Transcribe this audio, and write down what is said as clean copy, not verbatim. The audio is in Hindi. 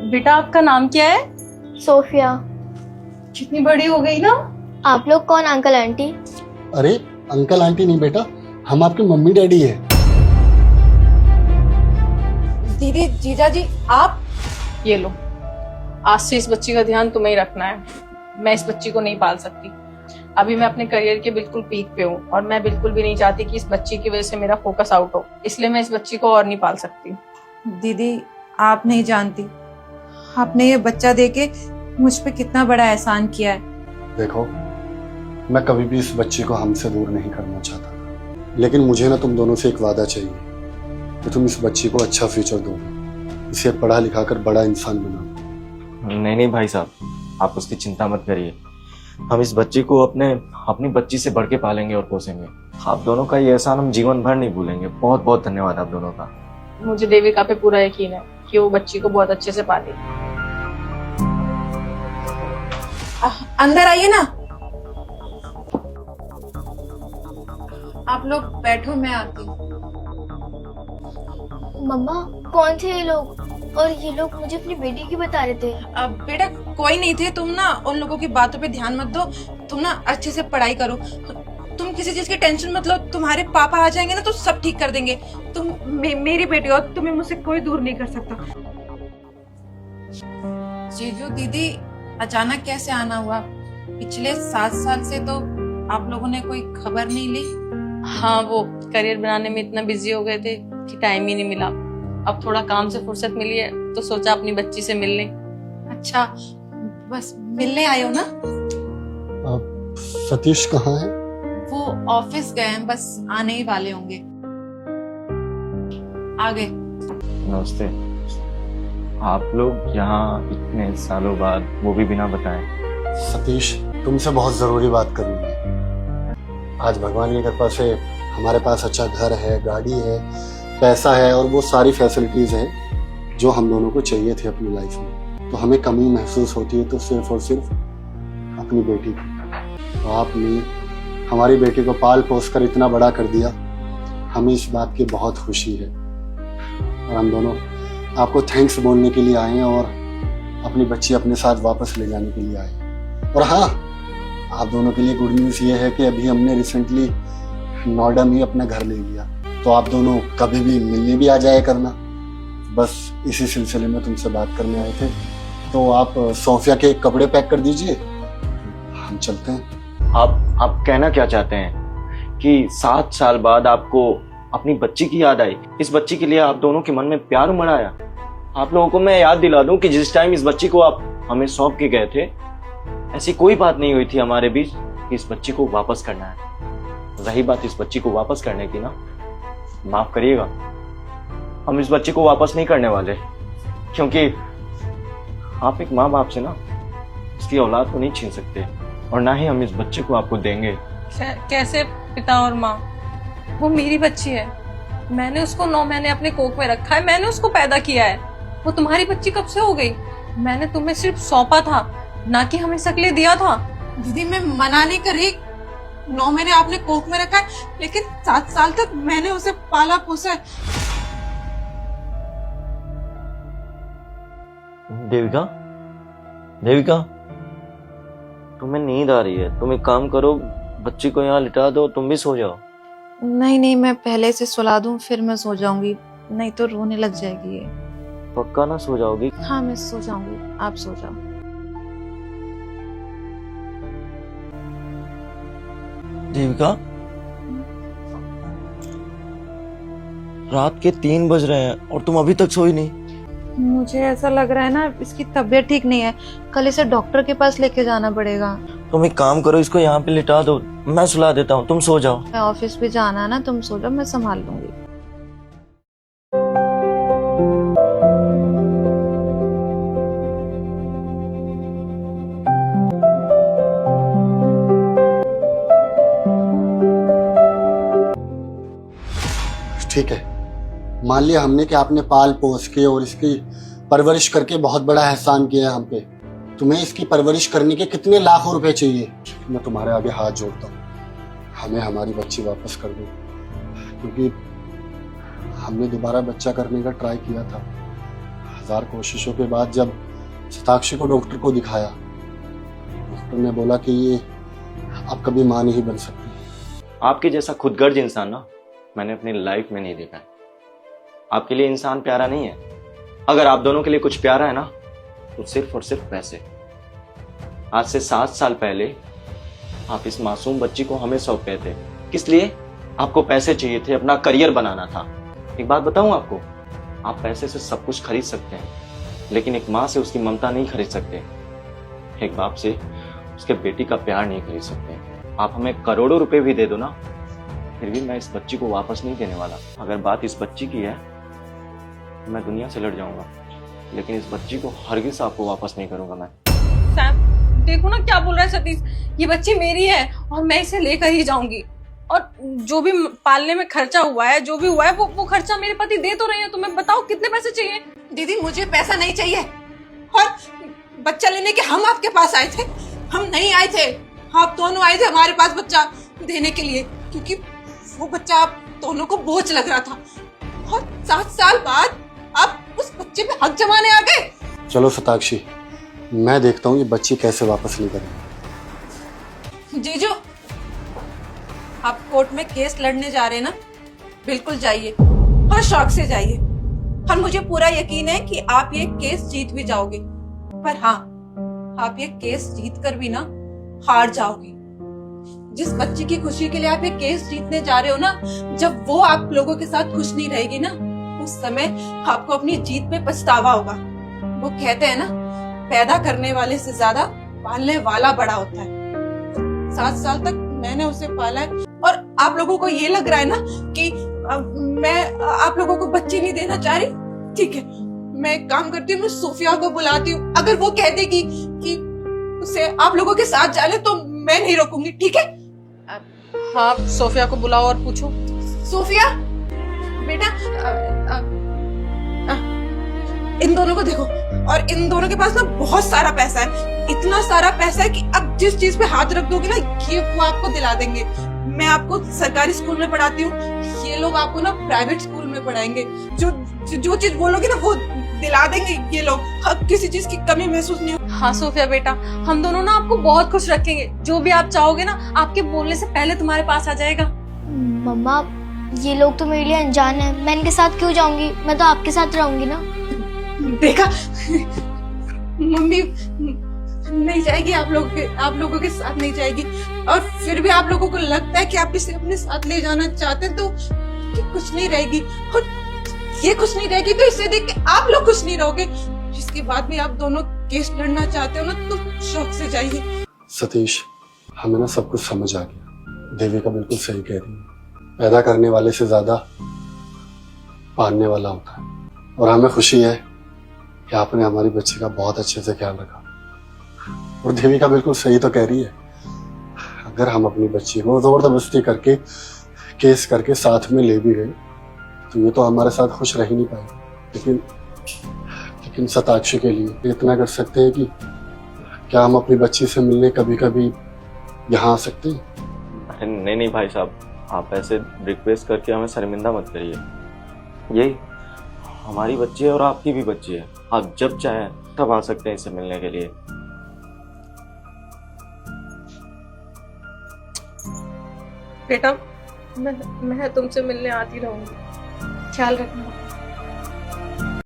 बेटा आपका नाम क्या है? सोफिया। कितनी बड़ी हो गई ना। आप लोग कौन अंकल आंटी? अरे अंकल आंटी नहीं बेटा, हम आपके मम्मी डैडी है। दीदी, जीजा जी, आप ये लो, आज से इस बच्ची का ध्यान तुम्हें ही रखना है। मैं इस बच्ची को नहीं पाल सकती। अभी मैं अपने करियर के बिल्कुल पीक पे हूँ और मैं बिल्कुल भी नहीं चाहती कि इस बच्ची की वजह से मेरा फोकस आउट हो, इसलिए मैं इस बच्ची को और नहीं पाल सकती। दीदी, आप नहीं जानती, आपने ये बच्चा देके मुझ पे कितना बड़ा एहसान किया है। देखो, मैं कभी भी इस बच्ची को हमसे दूर नहीं करना चाहता, लेकिन मुझे ना तुम दोनों से एक वादा चाहिए कि तुम इस बच्ची को अच्छा फ्यूचर दो, इसे पढ़ा लिखा कर बड़ा इंसान बनाओ। नहीं भाई साहब, आप उसकी चिंता मत करिए। हम इस बच्ची को अपनी बच्ची से बढ़ के पालेंगे और पोसेंगे। आप दोनों का ये एहसान हम जीवन भर नहीं भूलेंगे। बहुत बहुत धन्यवाद आप दोनों का। मुझे देविका पे पूरा यकीन है कि वो बच्ची को बहुत अच्छे से पालेगी। अंदर आइए ना। आप लोग बैठो, मैं आती हूँ। मम्मा, कौन थे ये लोग? और ये लोग मुझे अपनी बेटी की बता रहे थे। अब बेटा कोई नहीं थे, तुम ना उन लोगों की बातों पे ध्यान मत दो। तुम ना अच्छे से पढ़ाई करो, तुम किसी चीज की टेंशन मत लो। तुम्हारे पापा आ जाएंगे ना तो सब ठीक कर देंगे। तुम मेरी बेटी हो, तुम्हें मुझसे कोई दूर नहीं कर सकता। जीजू दीदी, अचानक कैसे आना हुआ? पिछले 7 साल से तो आप लोगों ने कोई खबर नहीं ली। हाँ, वो करियर बनाने में इतना बिजी हो गए थे कि टाइम ही नहीं मिला। अब थोड़ा काम से फुर्सत मिली है तो सोचा अपनी बच्ची से मिल लें। अच्छा, बस मिलने आए हो ना? अब सतीश कहाँ है? वो ऑफिस गए हैं, बस आने ही वाले होंगे। आ गए। नमस्ते। आप लोग यहाँ इतने सालों बाद, वो भी बिना बताए? सतीश, तुमसे बहुत जरूरी बात करनी है। आज भगवान की कृपा से हमारे पास अच्छा घर है, गाड़ी है, पैसा है और वो सारी फैसिलिटीज हैं जो हम दोनों को चाहिए थी अपनी लाइफ में। तो हमें कमी महसूस होती है तो सिर्फ और सिर्फ अपनी बेटी की। तो आपने हमारी बेटी को पाल पोस कर इतना बड़ा कर दिया, हमें इस बात की बहुत खुशी है। और हम दोनों आपको थैंक्स बोलने के लिए आए हैं और अपनी बच्ची अपने साथ वापस ले जाने के लिए आए हैं। और हाँ, आप दोनों के लिए गुड न्यूज़ ये है कि अभी हमने रिसेंटली नोएडा में अपना घर ले लिया, तो आप दोनों कभी भी मिलने भी आ जाया करना। बस इसी सिलसिले में तुमसे बात करने आए थे। तो आप सोफिया के कपड़े पैक कर दीजिए, हम चलते हैं। आप कहना क्या चाहते हैं कि 7 साल बाद आपको अपनी बच्ची की याद आई? इस बच्ची के लिए आप दोनों के मन में प्यार उमड़ आया? आप लोगों को मैं याद दिला दूं कि जिस टाइम इस बच्ची को आप हमें सौंप के गए थे, ऐसी कोई बात नहीं हुई थी हमारे बीच कि इस बच्ची को वापस करना है। रही बात इस बच्ची को वापस करने की ना, माफ करिएगा, हम इस बच्ची को वापस नहीं करने वाले, क्योंकि आप एक माँ बाप से ना उसकी औलाद को नहीं छीन सकते और ना ही हम इस बच्चे को आपको देंगे। कैसे पिता और माँ? वो मेरी बच्ची है, मैंने उसको 9 महीने अपने कोख में रखा है, मैंने उसको पैदा किया है। वो तुम्हारी बच्ची कब से हो गई? मैंने तुम्हें सिर्फ सौंपा था, ना कि हमें शकले दिया था। दीदी, मैं मना नहीं कर रही, 9 महीने आपने कोख में रखा है, लेकिन 7 साल तक मैंने उसे पाला पोसा है। देविका, देविका, तुम्हें नींद आ रही है। तुम एक काम करो, बच्ची को यहाँ लिटा दो, तुम भी सो जाओ। नहीं, मैं पहले से सुला दूं फिर मैं सो जाऊंगी, नहीं तो रोने लग जाएगी ये। पक्का ना सो जाओगी? हाँ, मैं सो जाऊंगी, आप सो जाओ। देविका, रात के 3 बज रहे हैं और तुम अभी तक सोई नहीं? मुझे ऐसा लग रहा है ना, इसकी तबीयत ठीक नहीं है, कल इसे डॉक्टर के पास लेके जाना पड़ेगा। तुम एक काम करो, इसको यहाँ पे लिटा दो, मैं सुला देता हूँ, तुम सो जाओ। मैं ऑफिस भी जाना है ना, तुम सो जाओ, मैं संभाल लूंगी। ठीक है, मान लिया हमने कि आपने पाल पोस के और इसकी परवरिश करके बहुत बड़ा एहसान किया हम पे। तुम्हें इसकी परवरिश करने के कितने लाखों रुपए चाहिए? मैं तुम्हारे आगे हाथ जोड़ता हूँ, हमें हमारी बच्ची वापस कर दो, क्योंकि हमने दोबारा बच्चा करने का ट्राई किया था, 1000 कोशिशों के बाद जब शताक्षी को डॉक्टर को दिखाया, डॉक्टर ने बोला कि ये आप कभी मां नहीं बन सकती। आपके जैसा खुदगर्ज इंसान ना मैंने अपनी लाइफ में नहीं देखा है। आपके लिए इंसान प्यारा नहीं है। अगर आप दोनों के लिए कुछ प्यारा है ना तो सिर्फ और सिर्फ पैसे। आज से 7 साल पहले आप इस मासूम बच्ची को हमें सौंप गए थे। किस लिए? आपको पैसे चाहिए थे, अपना करियर बनाना था। एक बात बताऊं आपको, आप पैसे से सब कुछ खरीद सकते हैं, लेकिन एक माँ से उसकी ममता नहीं खरीद सकते। एक बाप से उसके बेटी का प्यार नहीं खरीद सकते। आप हमें करोड़ों रुपए भी दे दो ना, फिर भी मैं इस बच्ची को वापस नहीं देने वाला। अगर बात इस बच्ची की है तो मैं दुनिया से लड़ जाऊंगा, लेकिन इस बच्ची को हरगिज आपको वापस नहीं करूंगा मैं। सैम, देखो ना क्या बोल रहा है सतीश। ये बच्ची मेरी है और मैं इसे लेकर ही जाऊंगी। और जो भी पालने में खर्चा हुआ है, जो भी हुआ है, वो खर्चा मेरे पति दे तो रहे हैं। तुम्हें बताओ कितने पैसे चाहिए? दीदी मुझे पैसा नहीं चाहिए, और बच्चा लेने के हम आपके पास आए थे, हम नहीं आए थे। आप दोनों आए थे हमारे पास बच्चा देने के लिए, क्योंकि वो बच्चा आप दोनों को बोझ लग रहा था। और 7 साल बाद आप उस बच्चे पे हक जमाने आ गए। चलो शताक्षी, मैं देखता हूँ ये बच्ची कैसे वापस नहीं करेगी। जीजू, आप कोर्ट में केस लड़ने जा रहे हैं ना, बिल्कुल जाइए और शौक से जाइए। और मुझे पूरा यकीन है कि आप ये केस जीत भी जाओगे। पर हाँ, आप ये केस जीत कर भी ना हार जाओगे। जिस बच्ची की खुशी के लिए आप ये केस जीतने जा रहे हो ना, जब वो आप लोगों के साथ खुश नहीं रहेगी ना, उस समय आपको अपनी जीत पे पछतावा होगा। वो कहते हैं ना, पैदा करने वाले से ज्यादा पालने वाला बड़ा होता है। 7 साल तक मैंने उसे पाला है, और आप लोगों को ये लग रहा है ना कि मैं आप लोगों को बच्ची नहीं देना चाह रही। ठीक है, मैं एक काम करती हूँ, मैं सोफिया को बुलाती हूँ। अगर वो कह देगी कि उसे आप लोगों के साथ जाने, तो मैं नहीं रोकूंगी। ठीक है? हाँ, सोफिया को बुलाओ और पूछो। सोफिया बेटा, इन दोनों को देखो, और इन दोनों के पास ना बहुत सारा पैसा है। इतना सारा पैसा है कि अब जिस चीज पे हाथ रख दोगे ना, ये वो आपको दिला देंगे। मैं आपको सरकारी स्कूल में पढ़ाती हूँ, ये लोग आपको ना प्राइवेट स्कूल में पढ़ाएंगे। जो चीज बोलोगे ना वो दिला देंगे ये लोग। अब किसी चीज की कमी महसूस नहीं हो। हाँ सोफिया बेटा, हम दोनों ना आपको बहुत खुश रखेंगे। जो भी आप चाहोगे ना, आपके बोलने से पहले तुम्हारे पास आ जाएगा। मम्मा, ये लोग तो मेरे लिए अनजान है, मैं इनके साथ क्यों जाऊंगी? मैं तो आपके साथ रहूंगी ना। देखा, मम्मी नहीं जाएगी आप लोगों के साथ नहीं जाएगी। और फिर भी आप लोगों को लगता है कि आप इसे अपने साथ ले जाना चाहते हैं, तो कुछ नहीं रहेगी। और ये कुछ नहीं रहेगी तो इसे देख के आप लोग खुश नहीं रहोगे। इसके बाद भी आप दोनों केस लड़ना चाहते हो ना, तो शौक से जाइए। सतीश, हमें ना सब कुछ समझ आ गया। देविका बिल्कुल सही कह रही है, पैदा करने वाले से ज्यादा पालने वाला होता है। और हमें खुशी है कि आपने हमारी बच्ची का बहुत अच्छे से ख्याल रखा। और देविका बिल्कुल सही तो कह रही है, अगर हम अपनी बच्ची को जबरदस्ती करके केस करके साथ में ले भी गए, तो ये तो हमारे साथ खुश रह ही नहीं पाएगी। लेकिन शताक्षी के लिए इतना कर सकते हैं कि क्या हम अपनी बच्ची से मिलने कभी कभी यहाँ आ सकते हैं? अरे नहीं भाई साहब, आप ऐसे रिक्वेस्ट करके हमें शर्मिंदा मत करिए। ये हमारी बच्ची है और आपकी भी बच्ची है। आप जब चाहें तब आ सकते हैं इसे मिलने के लिए। बेटा, मैं तुमसे मिलने आती रहूंगी। ख्याल रखना।